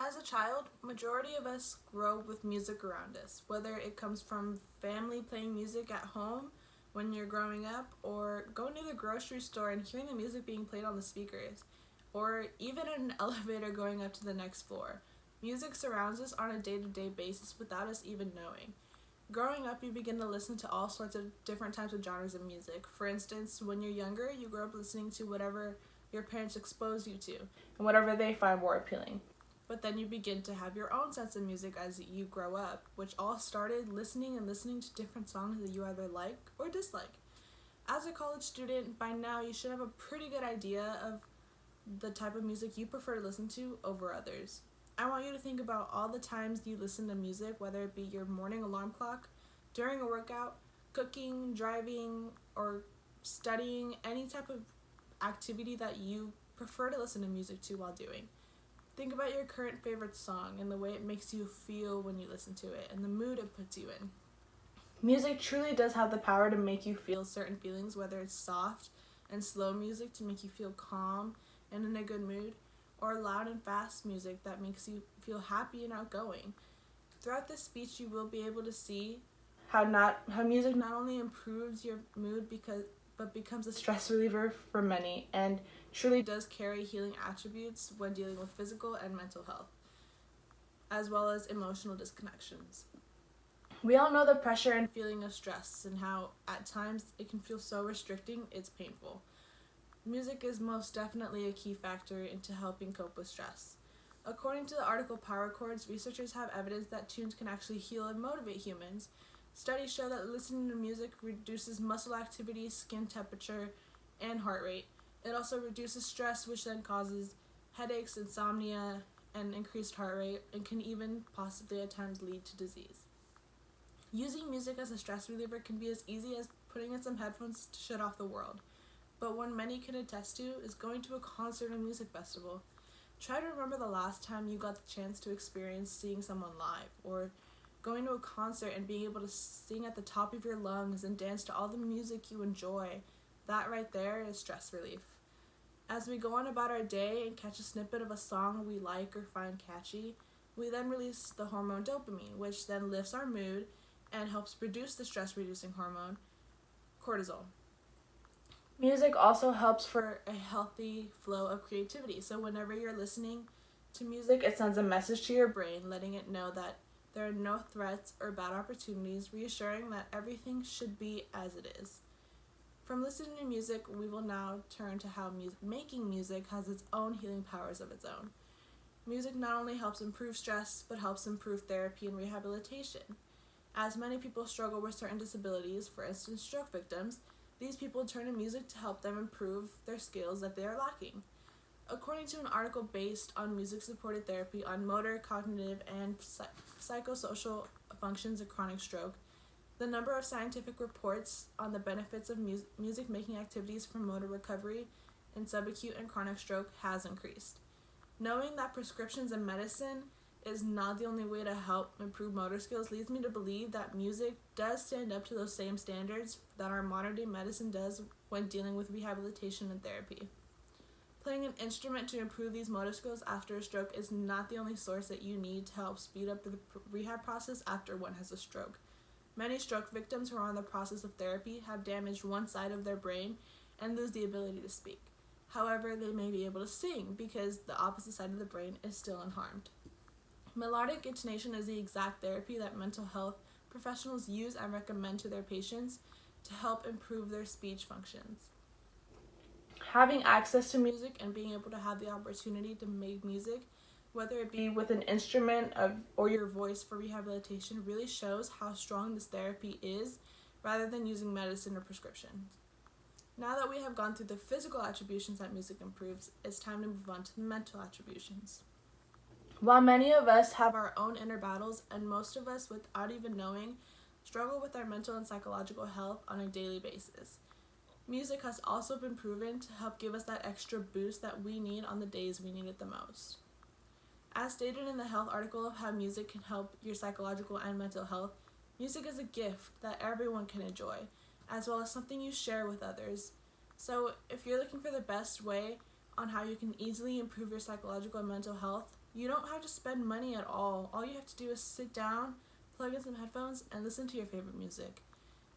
As a child, majority of us grow with music around us, whether it comes from family playing music at home when you're growing up, or going to the grocery store and hearing the music being played on the speakers, or even in an elevator going up to the next floor. Music surrounds us on a day-to-day basis without us even knowing. Growing up, you begin to listen to all sorts of different types of genres of music. For instance, when you're younger, you grow up listening to whatever your parents expose you to and whatever they find more appealing. But then you begin to have your own sense of music as you grow up, which all started listening to different songs that you either like or dislike. As a college student, by now you should have a pretty good idea of the type of music you prefer to listen to over others. I want you to think about all the times you listen to music, whether it be your morning alarm clock, during a workout, cooking, driving, or studying, any type of activity that you prefer to listen to music to while doing. Think about your current favorite song and the way it makes you feel when you listen to it and the mood it puts you in. Music truly does have the power to make you feel certain feelings, whether it's soft and slow music to make you feel calm and in a good mood, or loud and fast music that makes you feel happy and outgoing. Throughout this speech, you will be able to see how music not only improves your mood but becomes a stress reliever for many and truly does carry healing attributes when dealing with physical and mental health, as well as emotional disconnections. We all know the pressure and feeling of stress and how at times it can feel so restricting it's painful. Music is most definitely a key factor into helping cope with stress. According to the article Power Chords, researchers have evidence that tunes can actually heal and motivate humans. Studies show that listening to music reduces muscle activity, skin temperature, and heart rate. It also reduces stress, which then causes headaches, insomnia, and increased heart rate, and can even possibly at times lead to disease. Using music as a stress reliever can be as easy as putting in some headphones to shut off the world. But one many can attest to is going to a concert or music festival. Try to remember the last time you got the chance to experience seeing someone live, or going to a concert and being able to sing at the top of your lungs and dance to all the music you enjoy. That right there is stress relief. As we go on about our day and catch a snippet of a song we like or find catchy, we then release the hormone dopamine, which then lifts our mood and helps produce the stress-reducing hormone, cortisol. Music also helps for a healthy flow of creativity. So whenever you're listening to music, it sends a message to your brain letting it know that there are no threats or bad opportunities, reassuring that everything should be as it is. From listening to music, we will now turn to how making music has its own healing powers of its own. Music not only helps improve stress, but helps improve therapy and rehabilitation. As many people struggle with certain disabilities, for instance stroke victims, these people turn to music to help them improve their skills that they are lacking. According to an article based on music-supported therapy on motor, cognitive, and psychosocial functions of chronic stroke, the number of scientific reports on the benefits of music-making activities for motor recovery in subacute and chronic stroke has increased. Knowing that prescriptions and medicine is not the only way to help improve motor skills leads me to believe that music does stand up to those same standards that our modern day medicine does when dealing with rehabilitation and therapy. Playing an instrument to improve these motor skills after a stroke is not the only source that you need to help speed up the rehab process after one has a stroke. Many stroke victims who are on the process of therapy have damaged one side of their brain and lose the ability to speak. However, they may be able to sing because the opposite side of the brain is still unharmed. Melodic intonation is the exact therapy that mental health professionals use and recommend to their patients to help improve their speech functions. Having access to music and being able to have the opportunity to make music, whether it be with an instrument or your voice for rehabilitation, really shows how strong this therapy is rather than using medicine or prescriptions. Now that we have gone through the physical attributions that music improves, it's time to move on to the mental attributions. While many of us have our own inner battles, and most of us, without even knowing, struggle with our mental and psychological health on a daily basis, music has also been proven to help give us that extra boost that we need on the days we need it the most. As stated in the health article of how music can help your psychological and mental health, music is a gift that everyone can enjoy, as well as something you share with others. So if you're looking for the best way on how you can easily improve your psychological and mental health, You don't have to spend money at all. All you have to do is sit down, plug in some headphones, and listen to your favorite music.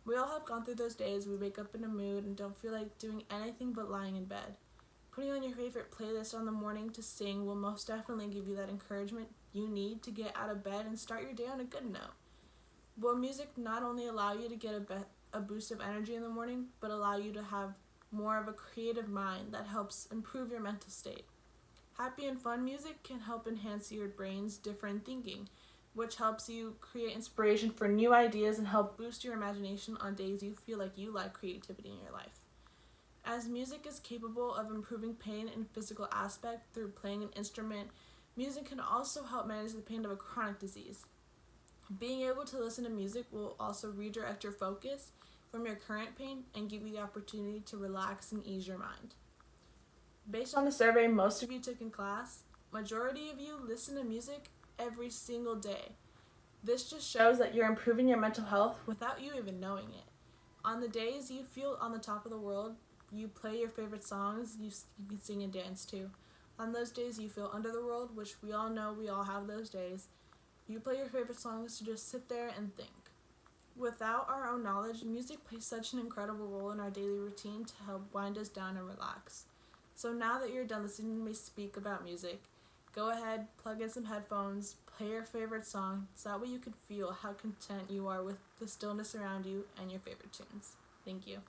We all have gone through those days we wake up in a mood and don't feel like doing anything but lying in bed. Putting on your favorite playlist on the morning to sing will most definitely give you that encouragement you need to get out of bed and start your day on a good note. Will music not only allow you to get a boost of energy in the morning, but allow you to have more of a creative mind that helps improve your mental state? Happy and fun music can help enhance your brain's different thinking, which helps you create inspiration for new ideas and help boost your imagination on days you feel like you lack creativity in your life. As music is capable of improving pain and physical aspect through playing an instrument, music can also help manage the pain of a chronic disease. Being able to listen to music will also redirect your focus from your current pain and give you the opportunity to relax and ease your mind. Based on a survey most of you took in class, majority of you listen to music every single day. This just shows that you're improving your mental health without you even knowing it. On the days you feel on the top of the world, you play your favorite songs you can sing and dance to. On those days you feel under the world, which we all know we all have those days, you play your favorite songs to just sit there and think. Without our own knowledge, music plays such an incredible role in our daily routine to help wind us down and relax. So now that you're done listening to me speak about music, go ahead, plug in some headphones, play your favorite song, so that way you can feel how content you are with the stillness around you and your favorite tunes. Thank you.